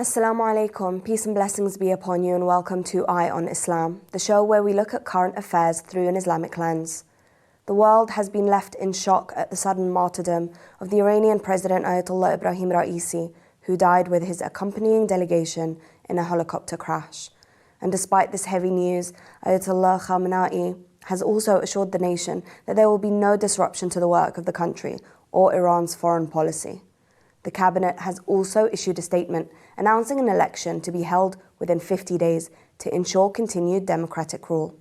Assalamu alaikum, peace and blessings be upon you, and welcome to Eye on Islam, the show where we look at current affairs through an Islamic lens. The world has been left in shock at the sudden martyrdom of the Iranian President Ayatollah Ibrahim Raeisi, who died with his accompanying delegation in a helicopter crash. And despite this heavy news, Ayatollah Khamenei has also assured the nation that there will be no disruption to the work of the country or Iran's foreign policy. The cabinet has also issued a statement announcing an election to be held within 50 days to ensure continued democratic rule.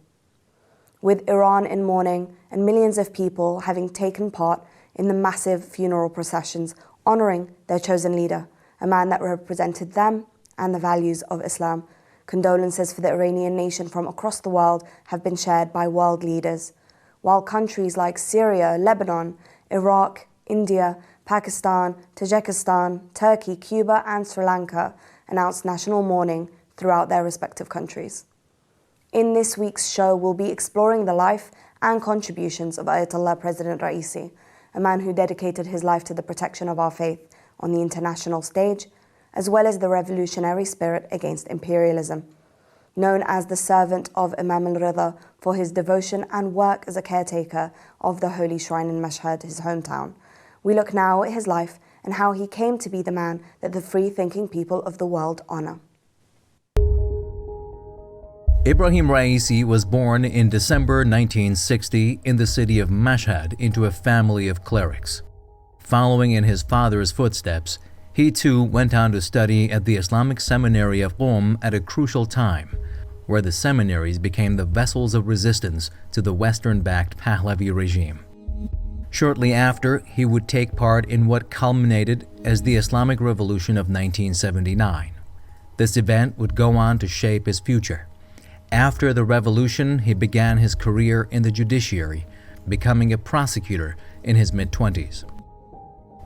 With Iran in mourning and millions of people having taken part in the massive funeral processions honoring their chosen leader, a man that represented them and the values of Islam, condolences for the Iranian nation from across the world have been shared by world leaders, while countries like Syria, Lebanon, Iraq, India, Pakistan, Tajikistan, Turkey, Cuba, and Sri Lanka announced national mourning throughout their respective countries. In this week's show, we'll be exploring the life and contributions of Ayatollah President Raeisi, a man who dedicated his life to the protection of our faith on the international stage, as well as the revolutionary spirit against imperialism. Known as the servant of Imam al-Rida for his devotion and work as a caretaker of the holy shrine in Mashhad, his hometown, we look now at his life and how he came to be the man that the free-thinking people of the world honor. Ibrahim Raeisi was born in December 1960 in the city of Mashhad into a family of clerics. Following in his father's footsteps, he too went on to study at the Islamic Seminary of Qom at a crucial time, where the seminaries became the vessels of resistance to the Western-backed Pahlavi regime. Shortly after, he would take part in what culminated as the Islamic Revolution of 1979. This event would go on to shape his future. After the revolution, he began his career in the judiciary, becoming a prosecutor in his mid-20s.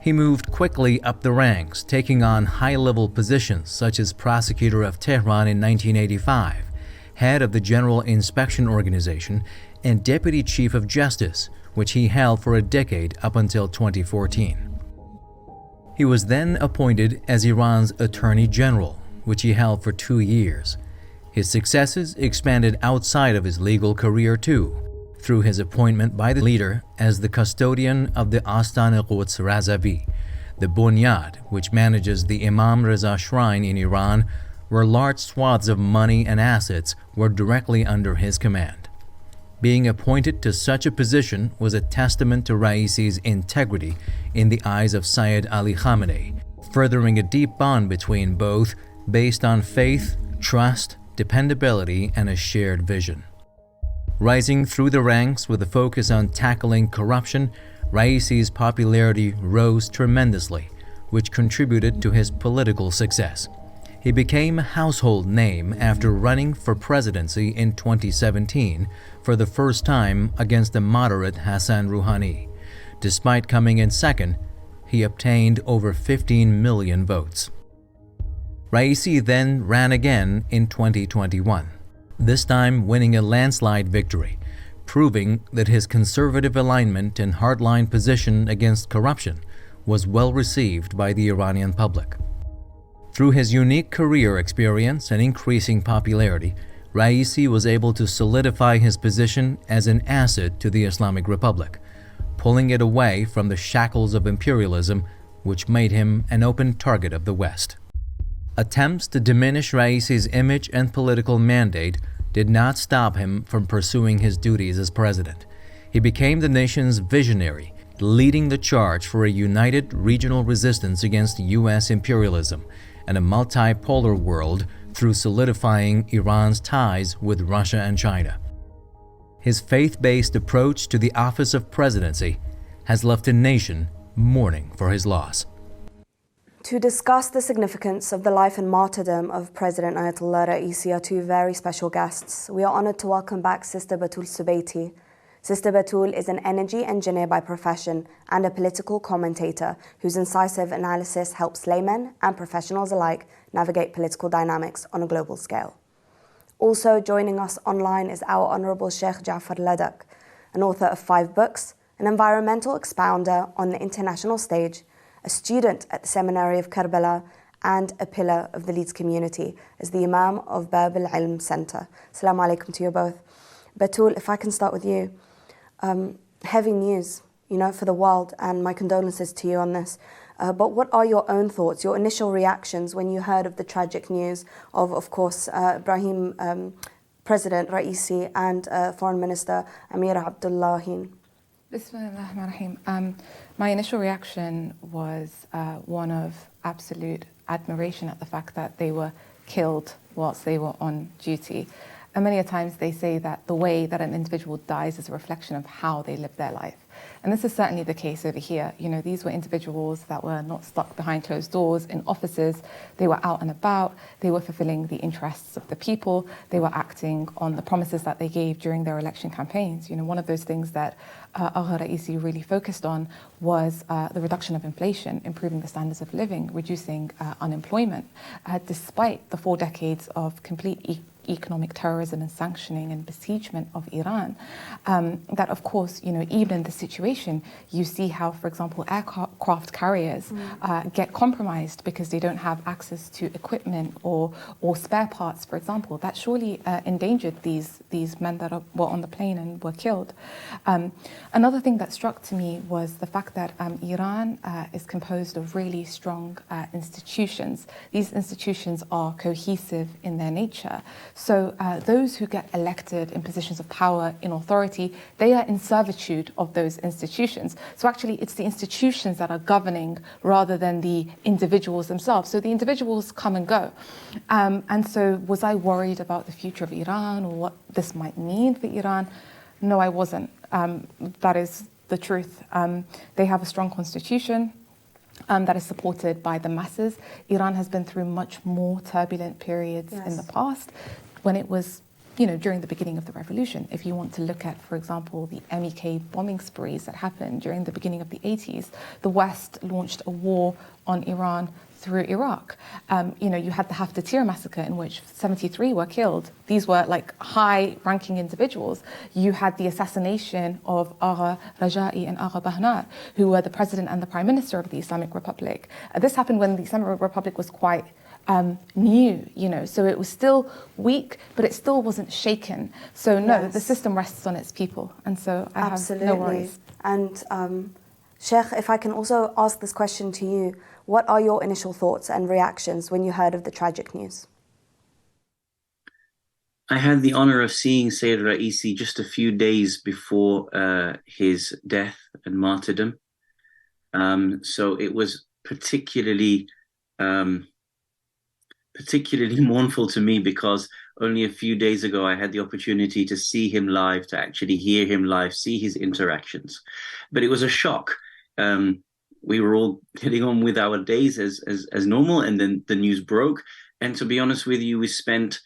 He moved quickly up the ranks, taking on high-level positions such as prosecutor of Tehran in 1985, head of the General Inspection Organization, and deputy chief of justice, which he held for a decade up until 2014. He was then appointed as Iran's Attorney General, which he held for 2 years. His successes expanded outside of his legal career too, through his appointment by the leader as the custodian of the Astan-e-Quds Razavi, the Bunyad, which manages the Imam Reza Shrine in Iran, where large swaths of money and assets were directly under his command. Being appointed to such a position was a testament to Raeisi's integrity in the eyes of Sayyid Ali Khamenei, furthering a deep bond between both based on faith, trust, dependability, and a shared vision. Rising through the ranks with a focus on tackling corruption, Raeisi's popularity rose tremendously, which contributed to his political success. He became a household name after running for presidency in 2017 for the first time against the moderate Hassan Rouhani. Despite coming in second, he obtained over 15 million votes. Raeisi then ran again in 2021, this time winning a landslide victory, proving that his conservative alignment and hardline position against corruption was well received by the Iranian public. Through his unique career experience and increasing popularity, Raeisi was able to solidify his position as an asset to the Islamic Republic, pulling it away from the shackles of imperialism, which made him an open target of the West. Attempts to diminish Raeisi's image and political mandate did not stop him from pursuing his duties as president. He became the nation's visionary, leading the charge for a united regional resistance against U.S. imperialism and a multipolar world through solidifying Iran's ties with Russia and China. His faith-based approach to the office of presidency has left a nation mourning for his loss. To discuss the significance of the life and martyrdom of President Ayatollah Raeisi are two very special guests. We are honored to welcome back Sister Batul Subaiti. Sister Batul is an energy engineer by profession and a political commentator whose incisive analysis helps laymen and professionals alike navigate political dynamics on a global scale. Also joining us online is our Honorable Sheikh Jafar Ladak, an author of 5 books, an environmental expounder on the international stage, a student at the Seminary of Karbala, and a pillar of the Leeds community as the Imam of Bab al-Ilm Centre. Assalamu alaikum to you both. Batul, if I can start with you. Heavy news, for the world, and my condolences to you on this. But what are your own thoughts, your initial reactions when you heard of the tragic news of course, President Raisi and Foreign Minister Amir Abdullahi? Bismillahirrahmanirrahim. My initial reaction was one of absolute admiration at the fact that they were killed whilst they were on duty. And many a times they say that the way that an individual dies is a reflection of how they live their life. And this is certainly the case over here. These were individuals that were not stuck behind closed doors in offices. They were out and about. They were fulfilling the interests of the people. They were acting on the promises that they gave during their election campaigns. One of those things that Agha Raisi really focused on was the reduction of inflation, improving the standards of living, reducing unemployment, despite the 4 decades of complete economic terrorism and sanctioning and besiegement of Iran. That, of course, even in this situation, you see how, for example, aircraft carriers get compromised because they don't have access to equipment or spare parts, for example. That surely endangered these men that were on the plane and were killed. Another thing that struck to me was the fact that Iran is composed of really strong institutions. These institutions are cohesive in their nature. So those who get elected in positions of power, in authority, they are in servitude of those institutions. So actually, it's the institutions that are governing rather than the individuals themselves. So the individuals come and go. And so was I worried about the future of Iran or what this might mean for Iran? No, I wasn't. That is the truth. They have a strong constitution that is supported by the masses. Iran has been through much more turbulent periods in the past when it was, during the beginning of the revolution. If you want to look at, for example, the MEK bombing sprees that happened during the beginning of the 80s, the West launched a war on Iran through Iraq. You had the Haftar massacre in which 73 were killed. These were high-ranking individuals. You had the assassination of Agha Raja'i and Agha Bahnar, who were the president and the prime minister of the Islamic Republic. This happened when the Islamic Republic was quite new, so it was still weak, but it still wasn't shaken. So no, the system rests on its people, and so I have no worries. And Sheikh, if I can also ask this question to you, what are your initial thoughts and reactions when you heard of the tragic news? I had the honor of seeing Sayyid Raisi just a few days before his death and martyrdom. So it was particularly mournful to me because only a few days ago I had the opportunity to see him live, to actually hear him live, see his interactions. But it was a shock. We were all getting on with our days as normal, and then the news broke. And to be honest with you, we spent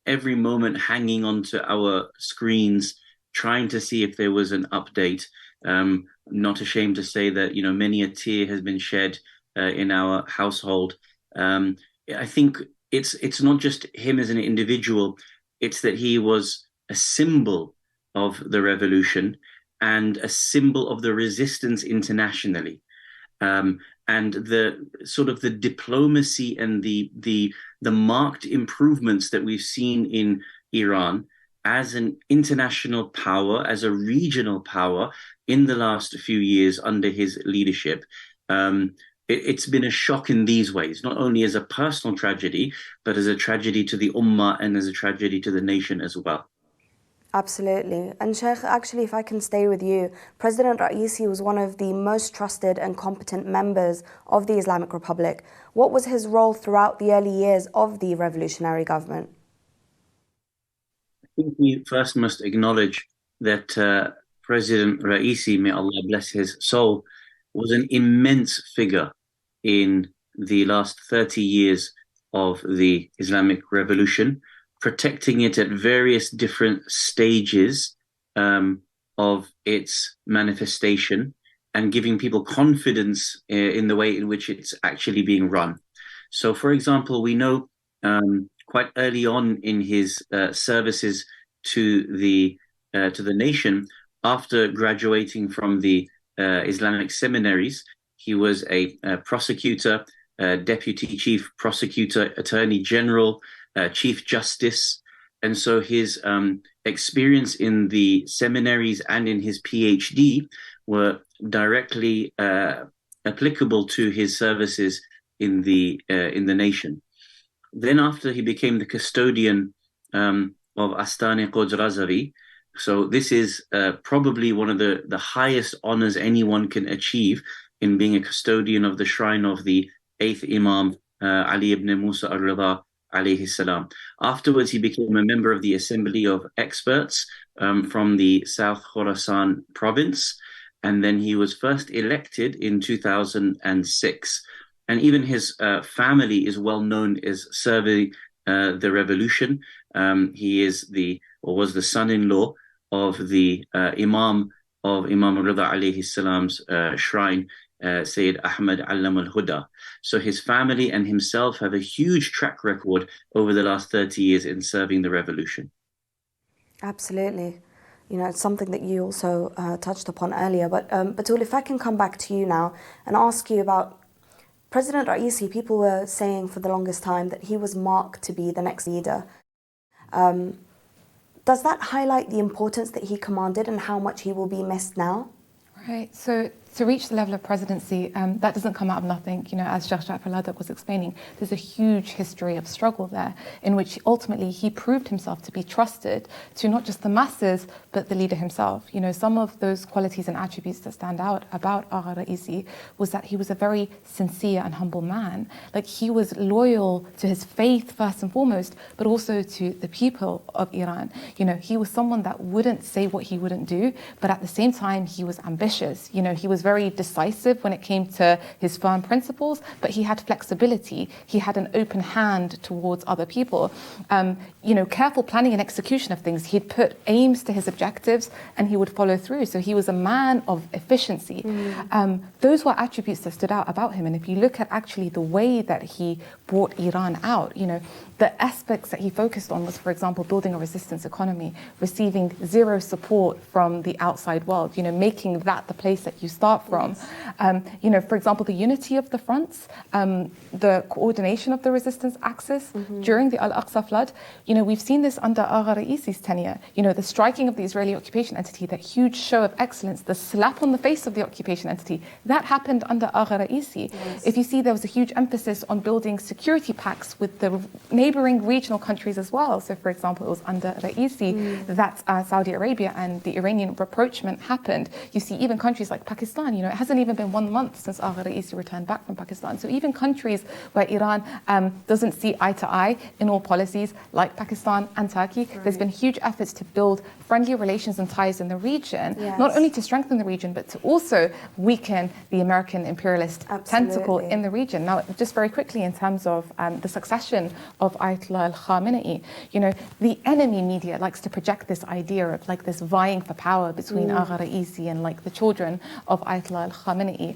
every moment hanging onto our screens, trying to see if there was an update. I'm not ashamed to say that, many a tear has been shed in our household. I think it's not just him as an individual, it's that he was a symbol of the revolution and a symbol of the resistance internationally. And the sort of the diplomacy and the marked improvements that we've seen in Iran as an international power, as a regional power in the last few years under his leadership. It's been a shock in these ways, not only as a personal tragedy, but as a tragedy to the ummah and as a tragedy to the nation as well. Absolutely. And Sheikh, actually, if I can stay with you, President Raisi was one of the most trusted and competent members of the Islamic Republic. What was his role throughout the early years of the revolutionary government? I think we first must acknowledge that President Raisi, may Allah bless his soul, was an immense figure in the last 30 years of the Islamic Revolution, protecting it at various different stages of its manifestation and giving people confidence in the way in which it's actually being run. So, for example, we know quite early on in his services to the nation, after graduating from the Islamic seminaries, he was a prosecutor Deputy Chief Prosecutor, Attorney General, Chief Justice. And so his experience in the seminaries and in his PhD were directly applicable to his services in the nation. Then after he became the custodian of Astane Qodrazari, so this is probably one of the highest honors anyone can achieve in being a custodian of the shrine of the 8th Imam, Ali ibn Musa al-Rida alayhi salam. Afterwards, he became a member of the Assembly of Experts from the South Khorasan province, and then he was first elected in 2006. And even his family is well known as serving the revolution. He is was the son-in-law of the Imam of Imam al-Rida alayhi salam's shrine, Sayyid Ahmad Allam al-Huda. So his family and himself have a huge track record over the last 30 years in serving the revolution. Absolutely. You know, it's something that you also touched upon earlier. But Batul, if I can come back to you now and ask you about President Raeisi. People were saying for the longest time that he was marked to be the next leader. Does that highlight the importance that he commanded and how much he will be missed now? Right. So to reach the level of presidency, that doesn't come out of nothing. You know, as Sheikh Ja'far al-Ladaq was explaining, there's a huge history of struggle there in which ultimately he proved himself to be trusted to not just the masses, but the leader himself. You know, some of those qualities and attributes that stand out about Agha Raeisi was that he was a very sincere and humble man. Like, he was loyal to his faith first and foremost, but also to the people of Iran. You know, he was someone that wouldn't say what he wouldn't do, but at the same time, he was ambitious. You know, he was very decisive when it came to his firm principles, but he had flexibility. He had an open hand towards other people. You know, careful planning and execution of things. He'd put aims to his objectives and he would follow through. So he was a man of efficiency. Those were attributes that stood out about him. And if you look at actually the way that he brought Iran out, you know, the aspects that he focused on was, for example, building a resistance economy, receiving zero support from the outside world, you know, making that the place that you start from. You know, for example, the unity of the fronts, the coordination of the resistance axis during the Al-Aqsa flood. You know, we've seen this under Agha Raeisi's tenure. You know, the striking of the Israeli occupation entity, that huge show of excellence, the slap on the face of the occupation entity, that happened under Agha Raeisi. If you see, there was a huge emphasis on building security pacts with the neighboring regional countries as well. So, for example, it was under Raeisi that Saudi Arabia and the Iranian rapprochement happened. You see, even countries like Pakistan, you know, it hasn't even been 1 month since Agha Raeisi returned back from Pakistan. So even countries where Iran doesn't see eye to eye in all policies, like Pakistan and Turkey, there's been huge efforts to build friendly relations and ties in the region, not only to strengthen the region, but to also weaken the American imperialist tentacle in the region. Now, just very quickly, in terms of the succession of Ayatollah al-Khamenei, you know, the enemy media likes to project this idea of like this vying for power between Agha Raeisi and like the children of Ayatollah al-Khamenei.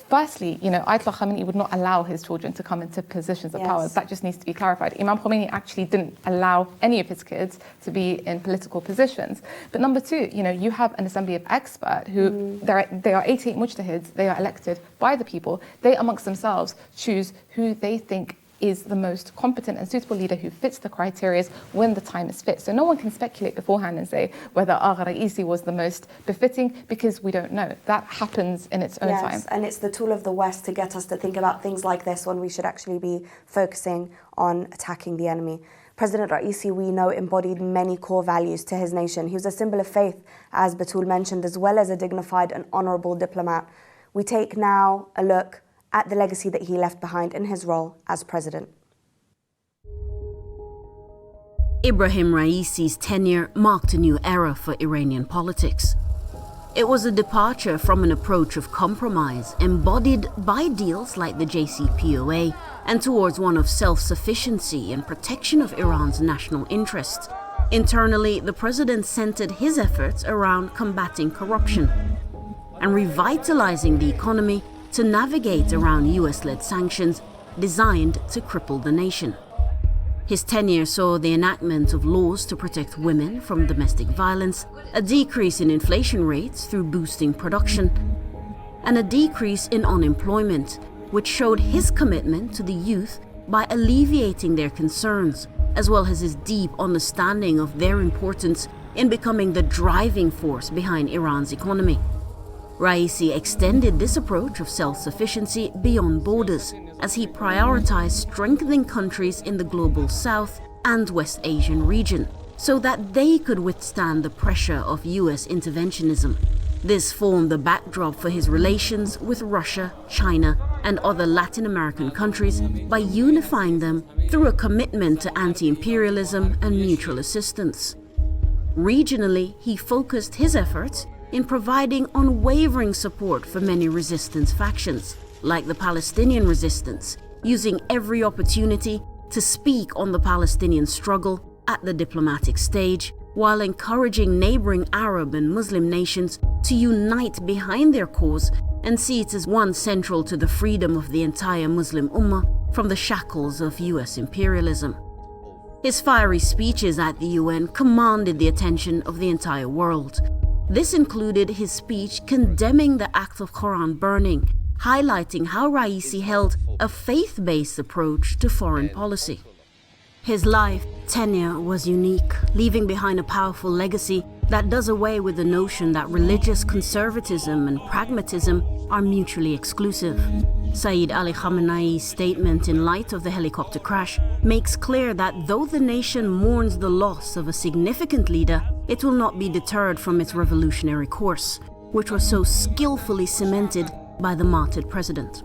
Firstly, you know, Ayatollah Khamenei would not allow his children to come into positions of power. That just needs to be clarified. Imam Khomeini actually didn't allow any of his kids to be in political positions. But number two, you know, you have an assembly of experts who, they are 88 mujtahids, they are elected by the people. They amongst themselves choose who they think is the most competent and suitable leader who fits the criteria when the time is fit. So no one can speculate beforehand and say whether Agha Raeisi was the most befitting, because we don't know. That happens in its own time. Yes, and it's the tool of the West to get us to think about things like this when we should actually be focusing on attacking the enemy. President Raeisi, we know, embodied many core values to his nation. He was a symbol of faith, as Batul mentioned, as well as a dignified and honourable diplomat. We take now a look at the legacy that he left behind in his role as president. Ibrahim Raisi's tenure marked a new era for Iranian politics. It was a departure from an approach of compromise embodied by deals like the JCPOA and towards one of self-sufficiency and protection of Iran's national interests. Internally, the president centered his efforts around combating corruption and revitalizing the economy to navigate around US-led sanctions designed to cripple the nation. His tenure saw the enactment of laws to protect women from domestic violence, a decrease in inflation rates through boosting production, and a decrease in unemployment which showed his commitment to the youth by alleviating their concerns, as well as his deep understanding of their importance in becoming the driving force behind Iran's economy. Raisi extended this approach of self-sufficiency beyond borders as he prioritized strengthening countries in the global South and West Asian region so that they could withstand the pressure of US interventionism. This formed the backdrop for his relations with Russia, China, and other Latin American countries by unifying them through a commitment to anti-imperialism and mutual assistance. Regionally, he focused his efforts in providing unwavering support for many resistance factions, like the Palestinian resistance, using every opportunity to speak on the Palestinian struggle at the diplomatic stage, while encouraging neighboring Arab and Muslim nations to unite behind their cause and see it as one central to the freedom of the entire Muslim Ummah from the shackles of US imperialism. His fiery speeches at the UN commanded the attention of the entire world. This included his speech condemning the act of Quran burning, highlighting how Raisi held a faith-based approach to foreign policy. His life tenure was unique, leaving behind a powerful legacy that does away with the notion that religious conservatism and pragmatism are mutually exclusive. Sayyid Ali Khamenei's statement in light of the helicopter crash makes clear that though the nation mourns the loss of a significant leader, it will not be deterred from its revolutionary course, which was so skillfully cemented by the martyred president.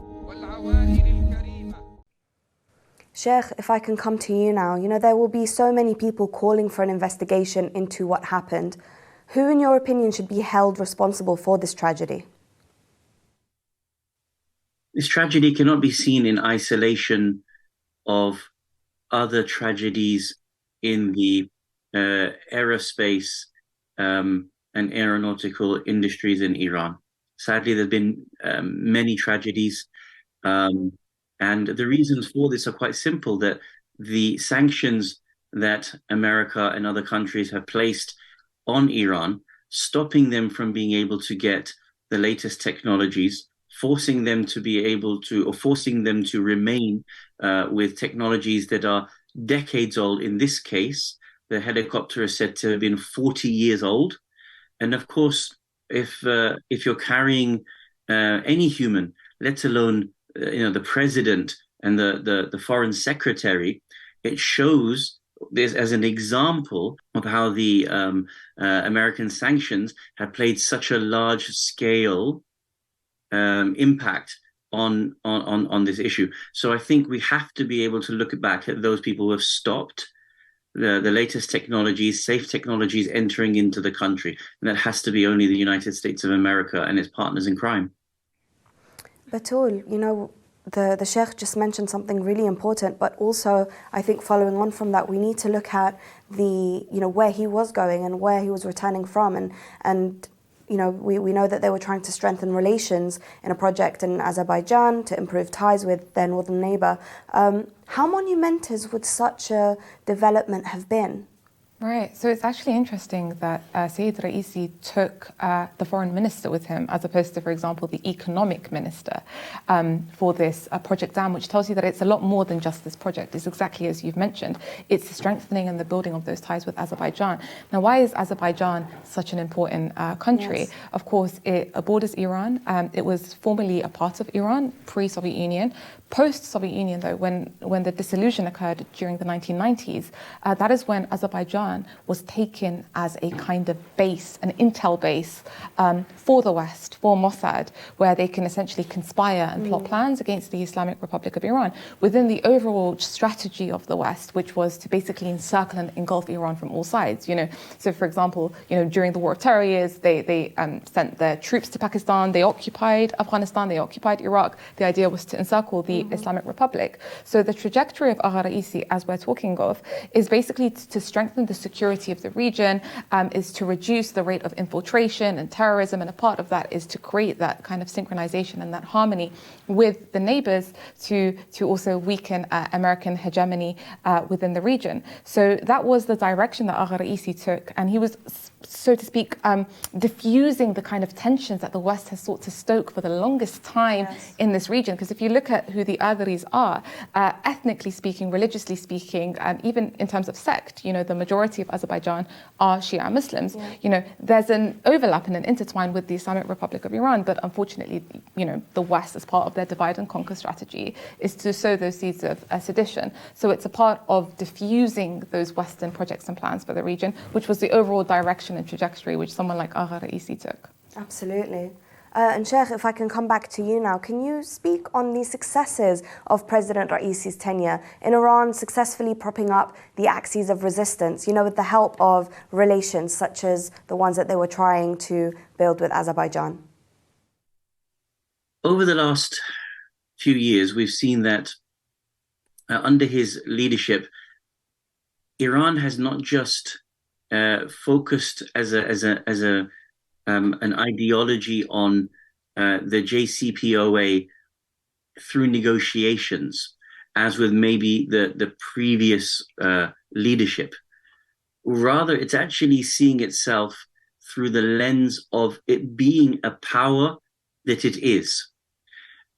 Sheikh, if I can come to you now, there will be so many people calling for an investigation into what happened. Who, in your opinion, should be held responsible for this tragedy? This tragedy cannot be seen in isolation of other tragedies in the aerospace and aeronautical industries in Iran. Sadly, there have been many tragedies, and the reasons for this are quite simple, that the sanctions that America and other countries have placed on Iran, stopping them from being able to get the latest technologies, forcing them to be able to, or forcing them to remain with technologies that are decades old. In this case, the helicopter is said to have been 40 years old. And of course, if you're carrying any human, let alone the president and the foreign secretary, it shows this as an example of how the American sanctions have played such a large scale impact on this issue. So I think we have to be able to look back at those people who have stopped the latest technologies, safe technologies entering into the country. And that has to be only the United States of America and its partners in crime. Batul, the Sheikh just mentioned something really important, but also I think following on from that, we need to look at where he was going and where he was returning from, and we know that they were trying to strengthen relations in a project in Azerbaijan to improve ties with their northern neighbour. How monumentous would such a development have been? Right, so it's actually interesting that Sayyid Raeisi took the foreign minister with him as opposed to, for example, the economic minister for this project DAM, which tells you that it's a lot more than just this project. It's exactly as you've mentioned. It's the strengthening and the building of those ties with Azerbaijan. Now, why is Azerbaijan such an important country? Yes. Of course, it borders Iran. It was formerly a part of Iran, pre-Soviet Union. Post-Soviet Union, though, when the dissolution occurred during the 1990s, that is when Azerbaijan was taken as a kind of base, an intel base for the West, for Mossad, where they can essentially conspire and plot plans against the Islamic Republic of Iran within the overall strategy of the West, which was to basically encircle and engulf Iran from all sides. So for example, during the War of Terror years, they sent their troops to Pakistan, they occupied Afghanistan, they occupied Iraq. The idea was to encircle the the Islamic Republic. So the trajectory of Agha Raeisi, as we're talking of, is basically to strengthen the security of the region, is to reduce the rate of infiltration and terrorism, and a part of that is to create that kind of synchronization and that harmony with the neighbors to also weaken American hegemony within the region. So that was the direction that Agha Raeisi took, and he was, so to speak, diffusing the kind of tensions that the West has sought to stoke for the longest time in this region. Because if you look at who the Adharis are, ethnically speaking, religiously speaking, even in terms of sect, the majority of Azerbaijan are Shia Muslims. There's an overlap and an intertwine with the Islamic Republic of Iran, but unfortunately, the West, as part of their divide and conquer strategy, is to sow those seeds of sedition. So it's a part of diffusing those Western projects and plans for the region, which was the overall direction and trajectory which someone like Agha Raeisi took. Absolutely. And Sheikh, if I can come back to you now, can you speak on the successes of President Raisi's tenure in Iran, successfully propping up the axes of resistance, with the help of relations such as the ones that they were trying to build with Azerbaijan? Over the last few years, we've seen that under his leadership, Iran has not just focused as an ideology on the JCPOA through negotiations, as with maybe the previous leadership. Rather, it's actually seeing itself through the lens of it being a power that it is.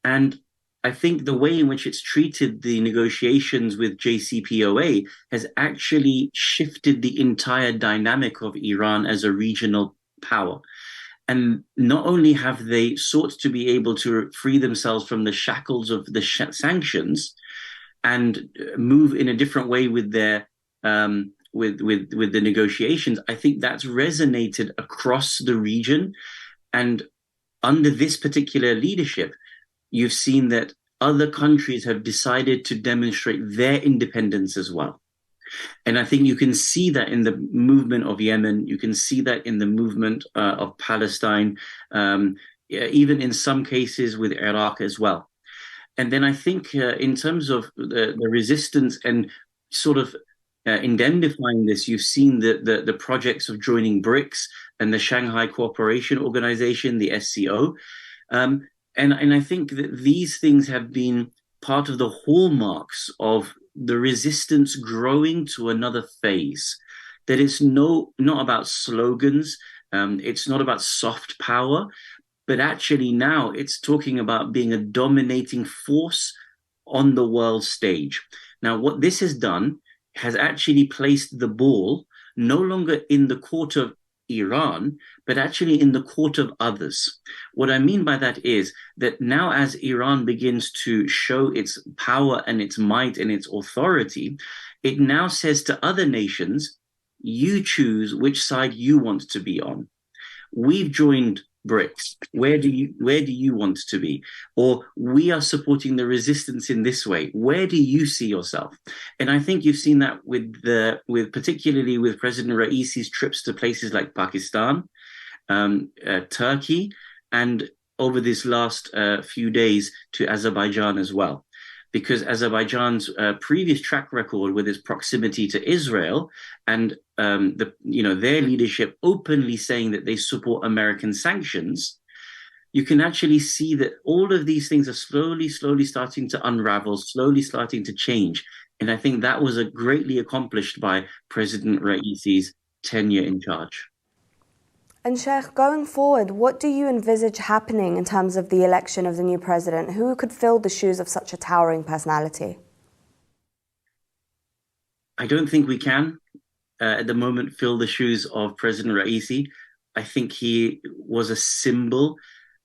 And I think the way in which it's treated the negotiations with JCPOA has actually shifted the entire dynamic of Iran as a regional power. And not only have they sought to be able to free themselves from the shackles of the sanctions and move in a different way with their with the negotiations, I think that's resonated across the region. And under this particular leadership, you've seen that other countries have decided to demonstrate their independence as well. And I think you can see that in the movement of Yemen, you can see that in the movement of Palestine, even in some cases with Iraq as well. And then I think in terms of the resistance and sort of indemnifying this, you've seen the projects of joining BRICS and the Shanghai Cooperation Organization, the SCO. And I think that these things have been part of the hallmarks of the resistance growing to another phase. That it's not about slogans, it's not about soft power, but actually now it's talking about being a dominating force on the world stage. Now, what this has done has actually placed the ball no longer in the court of Iran, but actually in the court of others. What I mean by that is that now as Iran begins to show its power and its might and its authority, it now says to other nations, you choose which side you want to be on. We've joined BRICS. Where do you want to be? Or we are supporting the resistance in this way. Where do you see yourself? And I think you've seen that with particularly with President Raisi's trips to places like Pakistan, Turkey, and over this last few days to Azerbaijan as well. Because Azerbaijan's previous track record with its proximity to Israel and their leadership openly saying that they support American sanctions, you can actually see that all of these things are slowly starting to unravel, slowly starting to change. And I think that was greatly accomplished by President Raisi's tenure in charge. And Sheikh, going forward, what do you envisage happening in terms of the election of the new president? Who could fill the shoes of such a towering personality? I don't think we can, at the moment, fill the shoes of President Raisi. I think he was a symbol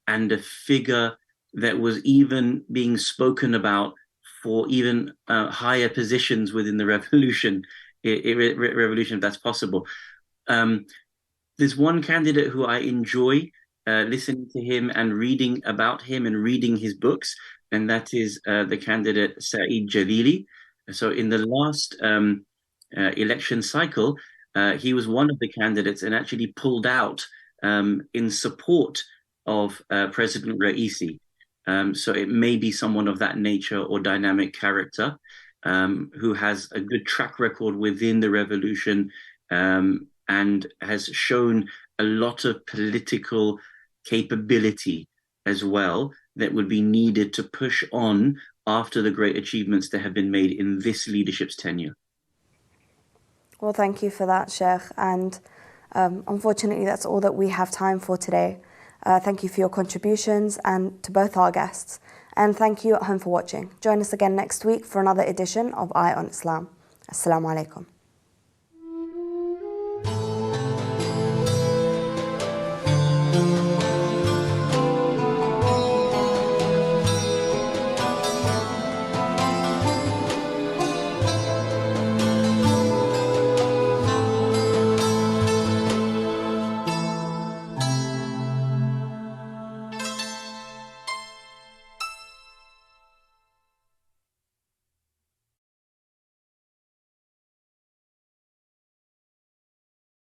and a figure that was even being spoken about for even higher positions within the revolution, if that's possible. There's one candidate who I enjoy listening to him and reading about him and reading his books, and that is the candidate Saeed Jalili. So in the last election cycle, he was one of the candidates and actually pulled out in support of President Raisi. So it may be someone of that nature or dynamic character who has a good track record within the revolution and has shown a lot of political capability as well that would be needed to push on after the great achievements that have been made in this leadership's tenure. Well, thank you for that, Sheikh. And unfortunately, that's all that we have time for today. Thank you for your contributions and to both our guests. And thank you at home for watching. Join us again next week for another edition of Eye on Islam. Assalamu alaikum.